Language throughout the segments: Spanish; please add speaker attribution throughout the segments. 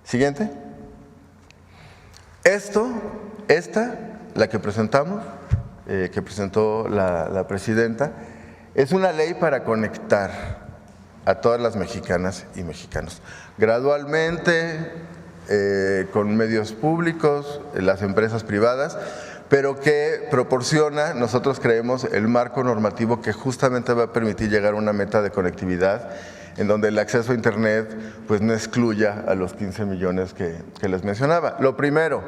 Speaker 1: Siguiente. La que presentamos, que presentó la presidenta, es una ley para conectar a todas las mexicanas y mexicanos. Gradualmente, con medios públicos, las empresas privadas, pero que proporciona, nosotros creemos, el marco normativo que justamente va a permitir llegar a una meta de conectividad en donde el acceso a Internet pues no excluya a los 15 millones que les mencionaba. Lo primero,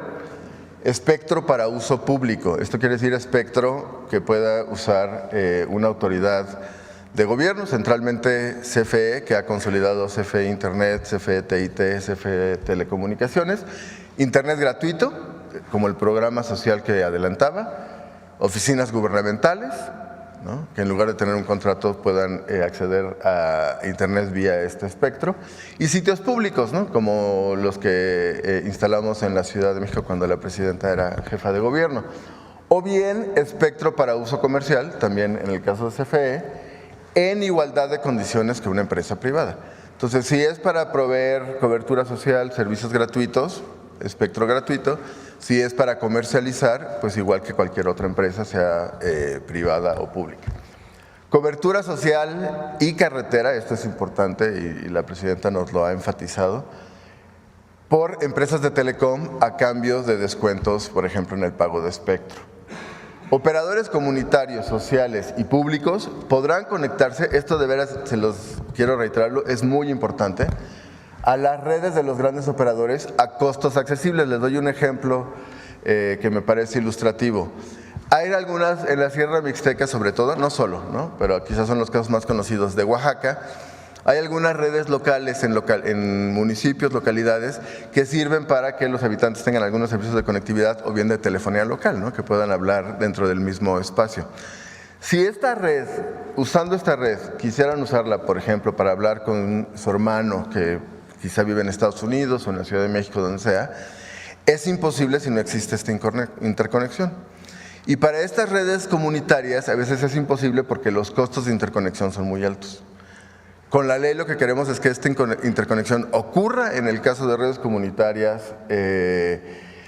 Speaker 1: espectro para uso público. Esto quiere decir espectro que pueda usar una autoridad de gobierno, centralmente CFE, que ha consolidado CFE Internet, CFE TIT, CFE Telecomunicaciones, Internet gratuito, como el programa social que adelantaba, oficinas gubernamentales, ¿no?, que en lugar de tener un contrato puedan acceder a Internet vía este espectro, y sitios públicos, ¿no?, como los que instalamos en la Ciudad de México cuando la presidenta era jefa de gobierno, o bien espectro para uso comercial, también en el caso de CFE, en igualdad de condiciones que una empresa privada. Entonces, si es para proveer cobertura social, servicios gratuitos, espectro gratuito. Si es para comercializar, pues igual que cualquier otra empresa, sea privada o pública. Cobertura social y carretera, esto es importante y la presidenta nos lo ha enfatizado, por empresas de telecom a cambio de descuentos, por ejemplo, en el pago de espectro. Operadores comunitarios, sociales y públicos podrán conectarse, esto de veras, se los quiero reiterarlo, es muy importante, a las redes de los grandes operadores a costos accesibles. Les doy un ejemplo que me parece ilustrativo. Hay algunas en la Sierra Mixteca, sobre todo, no solo, ¿no?, pero quizás son los casos más conocidos de Oaxaca. Hay algunas redes locales en municipios, localidades, que sirven para que los habitantes tengan algunos servicios de conectividad o bien de telefonía local, ¿no?, que puedan hablar dentro del mismo espacio. Si esta red, usando esta red, quisieran usarla, por ejemplo, para hablar con su hermano que quizá vive en Estados Unidos o en la Ciudad de México, donde sea, es imposible si no existe esta interconexión. Y para estas redes comunitarias a veces es imposible porque los costos de interconexión son muy altos. Con la ley lo que queremos es que esta interconexión ocurra en el caso de redes comunitarias,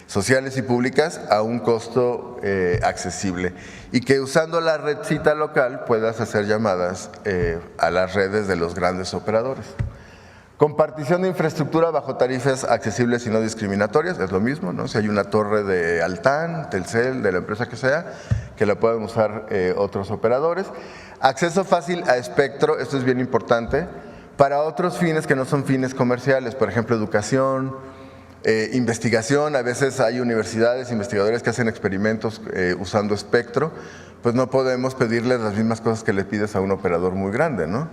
Speaker 1: sociales y públicas a un costo accesible y que usando la redcita local puedas hacer llamadas a las redes de los grandes operadores. Compartición de infraestructura bajo tarifas accesibles y no discriminatorias, es lo mismo, ¿no? Si hay una torre de Altán, Telcel, de la empresa que sea, que la pueden usar otros operadores. Acceso fácil a espectro, esto es bien importante, para otros fines que no son fines comerciales, por ejemplo, educación, investigación. A veces hay universidades, investigadores que hacen experimentos usando espectro, pues no podemos pedirles las mismas cosas que le pides a un operador muy grande, ¿no?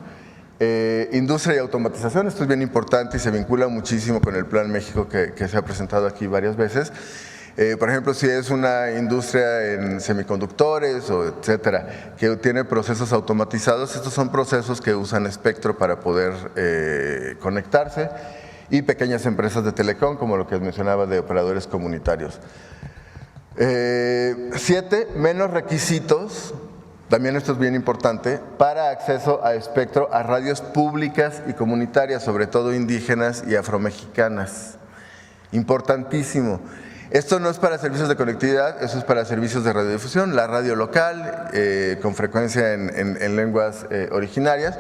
Speaker 1: Industria y automatización, esto es bien importante y se vincula muchísimo con el Plan México que se ha presentado aquí varias veces. Por ejemplo, si es una industria en semiconductores o etcétera, que tiene procesos automatizados, estos son procesos que usan espectro para poder conectarse, y pequeñas empresas de telecom, como lo que mencionaba de operadores comunitarios. 7, menos requisitos. También esto es bien importante, para acceso a espectro a radios públicas y comunitarias, sobre todo indígenas y afromexicanas. Importantísimo. Esto no es para servicios de conectividad, eso es para servicios de radiodifusión, la radio local, con frecuencia en lenguas originarias,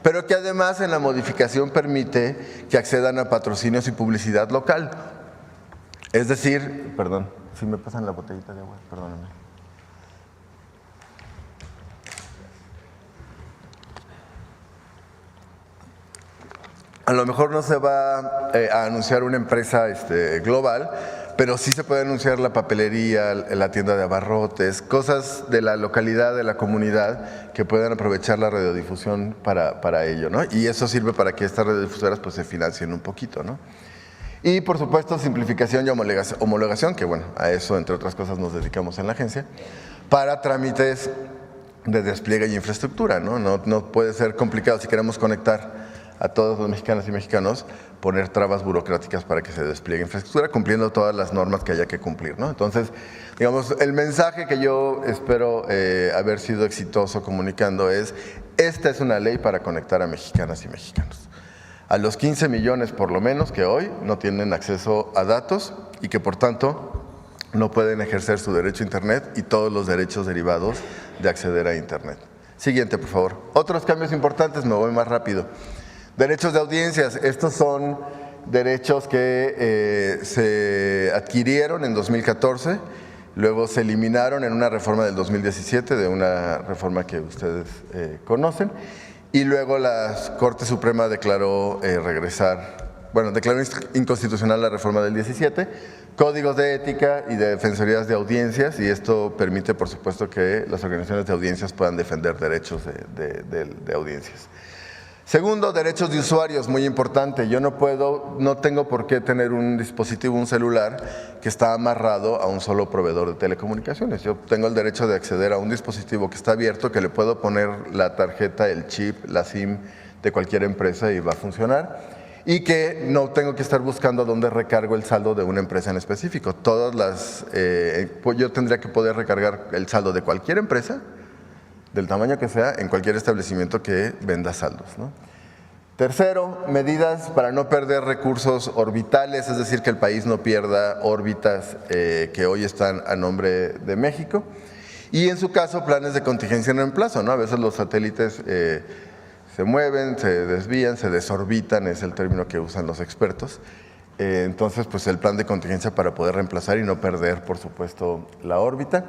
Speaker 1: pero que además en la modificación permite que accedan a patrocinios y publicidad local. Es decir, perdón, si me pasan la botellita de agua, perdóname. A lo mejor no se va a anunciar una empresa global, pero sí se puede anunciar la papelería, la tienda de abarrotes, cosas de la localidad, de la comunidad, que puedan aprovechar la radiodifusión para ello, ¿no? Y eso sirve para que estas radiodifusoras pues se financien un poquito, ¿no? Y por supuesto simplificación y homologación, que bueno, a eso entre otras cosas nos dedicamos en la agencia, para trámites de despliegue y infraestructura, ¿no? No puede ser complicado si queremos conectar a todos los mexicanos y mexicanos, poner trabas burocráticas para que se despliegue infraestructura, cumpliendo todas las normas que haya que cumplir, ¿no? Entonces, digamos, el mensaje que yo espero haber sido exitoso comunicando es: esta es una ley para conectar a mexicanas y mexicanos. a los 15 millones por lo menos que hoy no tienen acceso a datos y que por tanto no pueden ejercer su derecho a Internet y todos los derechos derivados de acceder a Internet. Siguiente, por favor. Otros cambios importantes, me voy más rápido. Derechos de audiencias. Estos son derechos que se adquirieron en 2014, luego se eliminaron en una reforma del 2017, de una reforma que ustedes conocen, y luego la Corte Suprema declaró declaró inconstitucional la reforma del 17, códigos de ética y de defensorías de audiencias, y esto permite, por supuesto, que las organizaciones de audiencias puedan defender derechos de audiencias. Segundo, derechos de usuarios, muy importante. Yo no tengo por qué tener un dispositivo, un celular, que está amarrado a un solo proveedor de telecomunicaciones. Yo tengo el derecho de acceder a un dispositivo que está abierto, que le puedo poner la tarjeta, el chip, la SIM de cualquier empresa y va a funcionar. Y que no tengo que estar buscando dónde recargo el saldo de una empresa en específico. Yo tendría que poder recargar el saldo de cualquier empresa, del tamaño que sea, en cualquier establecimiento que venda saldos, ¿no? Tercero, medidas para no perder recursos orbitales, es decir, que el país no pierda órbitas que hoy están a nombre de México. Y en su caso, planes de contingencia en reemplazo, ¿no? A veces los satélites se mueven, se desvían, se desorbitan, es el término que usan los expertos. Entonces, pues el plan de contingencia para poder reemplazar y no perder, por supuesto, la órbita.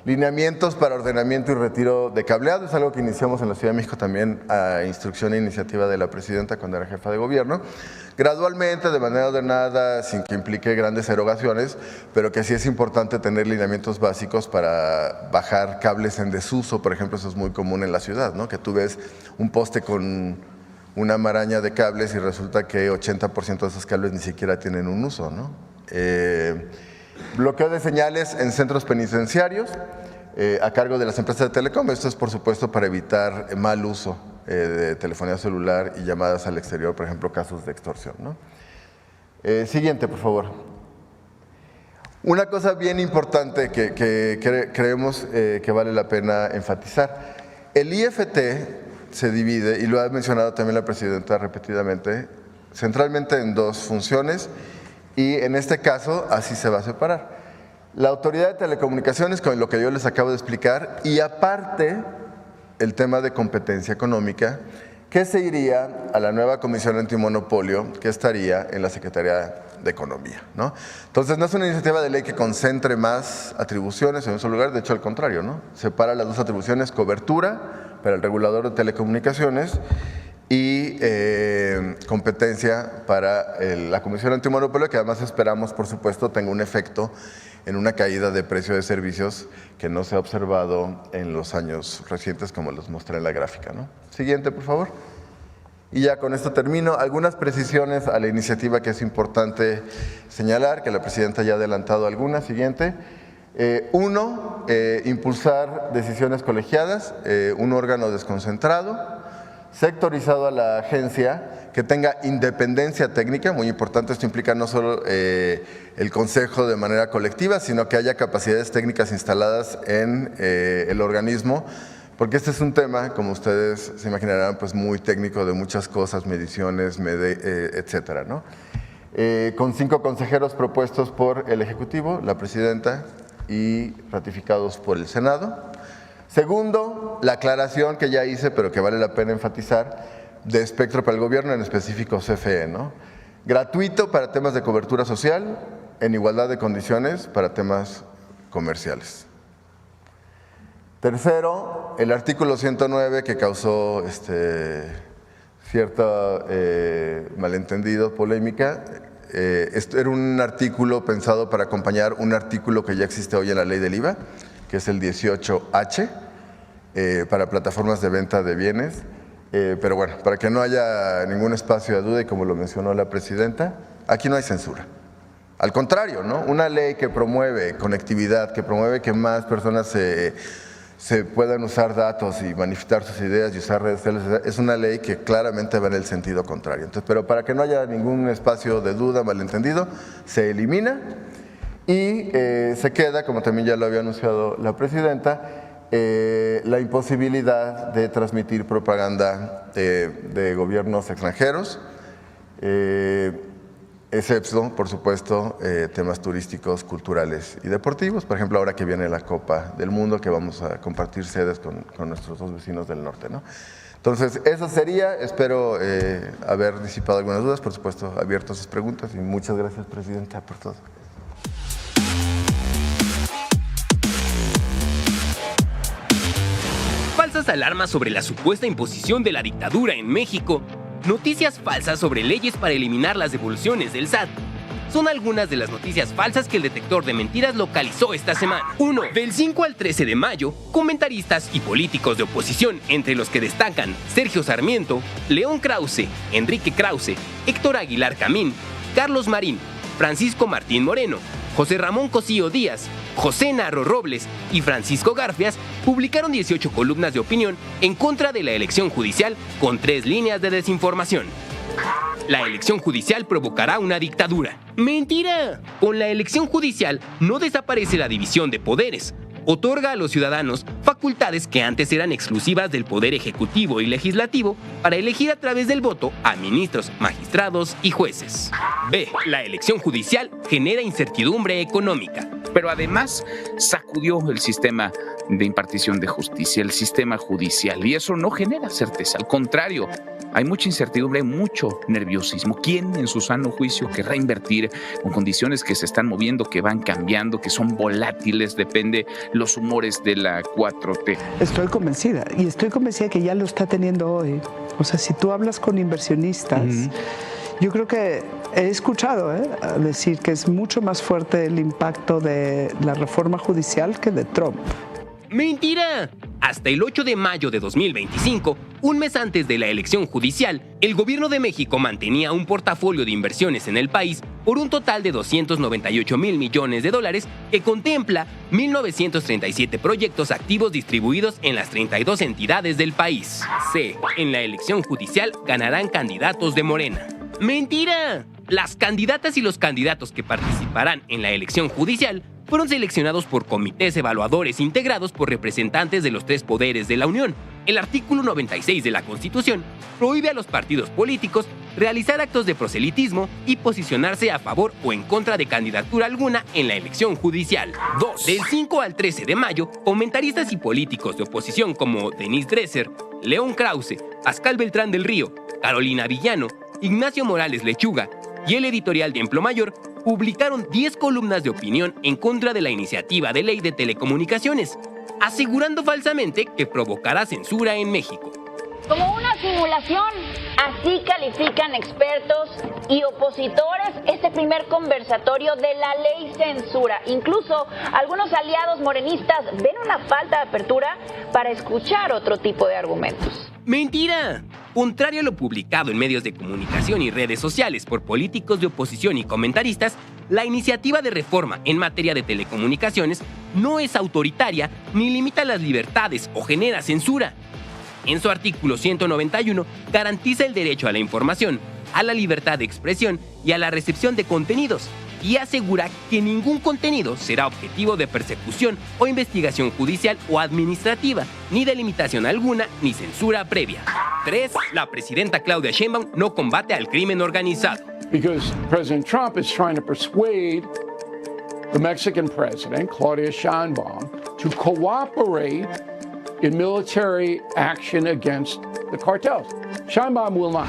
Speaker 1: Lineamientos para ordenamiento y retiro de cableado, es algo que iniciamos en la Ciudad de México también a instrucción e iniciativa de la presidenta cuando era jefa de gobierno. Gradualmente, de manera ordenada, sin que implique grandes erogaciones, pero que sí es importante tener lineamientos básicos para bajar cables en desuso. Por ejemplo, eso es muy común en la ciudad, ¿no? Que tú ves un poste con una maraña de cables y resulta que 80% de esos cables ni siquiera tienen un uso, ¿no? Bloqueo de señales en centros penitenciarios a cargo de las empresas de telecom. Esto es, por supuesto, para evitar mal uso de telefonía celular y llamadas al exterior, por ejemplo, casos de extorsión, ¿no? Siguiente, por favor. Una cosa bien importante que creemos que vale la pena enfatizar. El IFT se divide, y lo ha mencionado también la presidenta repetidamente, centralmente en dos funciones, y en este caso así se va a separar. La Autoridad de Telecomunicaciones, con lo que yo les acabo de explicar, y aparte el tema de competencia económica, que se iría a la nueva Comisión Antimonopolio, que estaría en la Secretaría de Economía, ¿no? Entonces, no es una iniciativa de ley que concentre más atribuciones en un solo lugar, de hecho, al contrario, ¿no? Separa las dos atribuciones: cobertura para el regulador de telecomunicaciones y competencia para la Comisión Antimonopolio, que además esperamos, por supuesto, tenga un efecto en una caída de precio de servicios que no se ha observado en los años recientes, como los mostré en la gráfica, ¿no? Siguiente, por favor. Y ya con esto termino. Algunas precisiones a la iniciativa que es importante señalar, que la presidenta ya ha adelantado algunas. Siguiente. Uno, impulsar decisiones colegiadas, un órgano desconcentrado, sectorizado a la agencia, que tenga independencia técnica, muy importante. Esto implica no solo el consejo de manera colectiva, sino que haya capacidades técnicas instaladas en el organismo, porque este es un tema, como ustedes se imaginarán, pues muy técnico, de muchas cosas, mediciones, etcétera, ¿no? Con 5 consejeros propuestos por el Ejecutivo, la presidenta, y ratificados por el Senado. Segundo, la aclaración que ya hice, pero que vale la pena enfatizar, de espectro para el gobierno, en específico CFE, ¿no? Gratuito para temas de cobertura social, en igualdad de condiciones para temas comerciales. Tercero, el artículo 109, que causó cierto malentendido, polémica. Esto era un artículo pensado para acompañar un artículo que ya existe hoy en la ley del IVA, que es el 18H, para plataformas de venta de bienes. Pero bueno, para que no haya ningún espacio de duda, y como lo mencionó la presidenta, aquí no hay censura. Al contrario, ¿no? Una ley que promueve conectividad, que promueve que más personas se puedan usar datos y manifestar sus ideas y usar redes sociales, es una ley que claramente va en el sentido contrario. Entonces, pero para que no haya ningún espacio de duda, malentendido, se elimina y se queda, como también ya lo había anunciado la presidenta, la imposibilidad de transmitir propaganda de gobiernos extranjeros excepto, por supuesto, temas turísticos, culturales y deportivos. Por ejemplo, ahora que viene la Copa del Mundo, que vamos a compartir sedes con nuestros dos vecinos del norte, ¿no? Entonces, eso sería. Espero haber disipado algunas dudas. Por supuesto, abierto a sus preguntas. Y muchas gracias, Presidenta, por todo.
Speaker 2: Falsas alarmas sobre la supuesta imposición de la dictadura en México. Noticias falsas sobre leyes para eliminar las devoluciones del SAT. Son algunas de las noticias falsas que el detector de mentiras localizó esta semana. 1. Del 5 al 13 de mayo, comentaristas y políticos de oposición, entre los que destacan Sergio Sarmiento, León Krause, Enrique Krause, Héctor Aguilar Camín, Carlos Marín, Francisco Martín Moreno, José Ramón Cosío Díaz, José Narro Robles y Francisco Garfias publicaron 18 columnas de opinión en contra de la elección judicial con 3 líneas de desinformación. La elección judicial provocará una dictadura. ¡Mentira! Con la elección judicial no desaparece la división de poderes. Otorga a los ciudadanos facultades que antes eran exclusivas del Poder Ejecutivo y Legislativo para elegir a través del voto a ministros, magistrados y jueces. B. La elección judicial genera incertidumbre económica.
Speaker 3: Pero además sacudió el sistema de impartición de justicia, el sistema judicial, y eso no genera certeza, al contrario, hay mucha incertidumbre, hay mucho nerviosismo. ¿Quién en su sano juicio querrá invertir con condiciones que se están moviendo, que van cambiando, que son volátiles, depende los humores de la 4T?
Speaker 4: Estoy convencida, y estoy convencida que ya lo está teniendo hoy. O sea, si tú hablas con inversionistas, yo creo que he escuchado decir que es mucho más fuerte el impacto de la reforma judicial que de Trump.
Speaker 2: ¡Mentira! Hasta el 8 de mayo de 2025, un mes antes de la elección judicial, el gobierno de México mantenía un portafolio de inversiones en el país por un total de 298,000 millones de dólares que contempla 1,937 proyectos activos distribuidos en las 32 entidades del país. C. En la elección judicial ganarán candidatos de Morena. ¡Mentira! Las candidatas y los candidatos que participarán en la elección judicial fueron seleccionados por comités evaluadores integrados por representantes de los 3 poderes de la Unión. El artículo 96 de la Constitución prohíbe a los partidos políticos realizar actos de proselitismo y posicionarse a favor o en contra de candidatura alguna en la elección judicial. 2. Del 5 al 13 de mayo, comentaristas y políticos de oposición como Denise Dresser, León Krause, Pascal Beltrán del Río, Carolina Villano, Ignacio Morales Lechuga y el editorial Templo Mayor publicaron 10 columnas de opinión en contra de la iniciativa de ley de telecomunicaciones, asegurando falsamente que provocará censura en México.
Speaker 5: Como una simulación, así califican expertos y opositores este primer conversatorio de la ley censura. Incluso algunos aliados morenistas ven una falta de apertura para escuchar otro tipo de argumentos.
Speaker 2: ¡Mentira! Contrario a lo publicado en medios de comunicación y redes sociales por políticos de oposición y comentaristas, la iniciativa de reforma en materia de telecomunicaciones no es autoritaria ni limita las libertades o genera censura. En su artículo 191, garantiza el derecho a la información, a la libertad de expresión y a la recepción de contenidos, y asegura que ningún contenido será objetivo de persecución o investigación judicial o administrativa, ni de limitación alguna ni censura previa. 3. La presidenta Claudia Sheinbaum no combate al crimen organizado.
Speaker 6: Because President Trump is trying to persuade the Mexican president, Claudia Sheinbaum, to cooperate in military action against the cartels. Sheinbaum will not.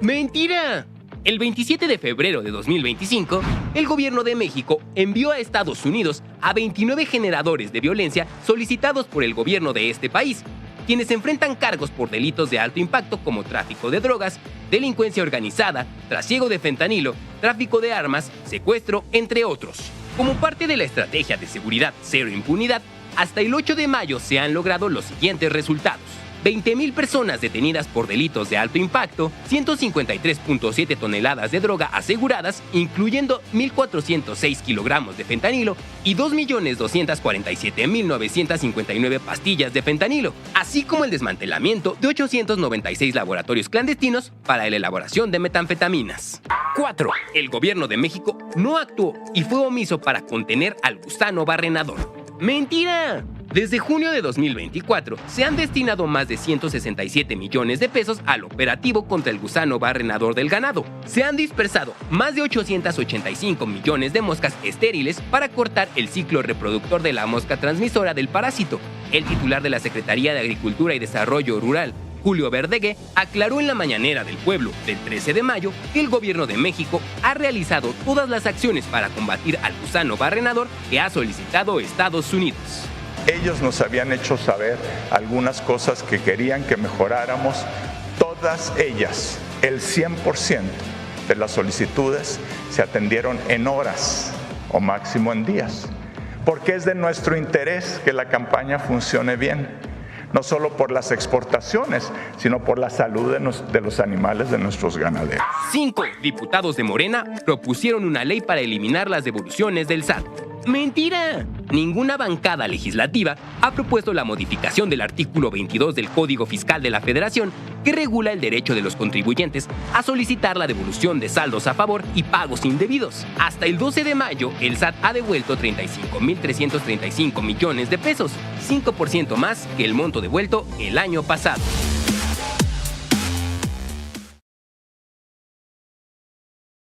Speaker 2: ¡Mentira! El 27 de febrero de 2025, el gobierno de México envió a Estados Unidos a 29 generadores de violencia solicitados por el gobierno de este país, quienes enfrentan cargos por delitos de alto impacto como tráfico de drogas, delincuencia organizada, trasiego de fentanilo, tráfico de armas, secuestro, entre otros. Como parte de la estrategia de seguridad cero impunidad, hasta el 8 de mayo se han logrado los siguientes resultados. 20,000 personas detenidas por delitos de alto impacto, 153.7 toneladas de droga aseguradas, incluyendo 1,406 kilogramos de fentanilo y 2,247,959 pastillas de fentanilo, así como el desmantelamiento de 896 laboratorios clandestinos para la elaboración de metanfetaminas. 4. El gobierno de México no actuó y fue omiso para contener al gusano barrenador. ¡Mentira! Desde junio de 2024, se han destinado más de 167 millones de pesos al operativo contra el gusano barrenador del ganado. Se han dispersado más de 885 millones de moscas estériles para cortar el ciclo reproductor de la mosca transmisora del parásito. El titular de la Secretaría de Agricultura y Desarrollo Rural, Julio Verdegué, aclaró en la mañanera del pueblo del 13 de mayo que el gobierno de México ha realizado todas las acciones para combatir al gusano barrenador que ha solicitado Estados Unidos.
Speaker 7: Ellos nos habían hecho saber algunas cosas que querían que mejoráramos, todas ellas, el 100% de las solicitudes se atendieron en horas o máximo en días, porque es de nuestro interés que la campaña funcione bien, no solo por las exportaciones, sino por la salud de los animales de nuestros ganaderos.
Speaker 2: 5 diputados de Morena propusieron una ley para eliminar las devoluciones del SAT. ¡Mentira! Ninguna bancada legislativa ha propuesto la modificación del artículo 22 del Código Fiscal de la Federación, que regula el derecho de los contribuyentes a solicitar la devolución de saldos a favor y pagos indebidos. Hasta el 12 de mayo, el SAT ha devuelto 35.335 millones de pesos, 5% más que el monto devuelto el año pasado.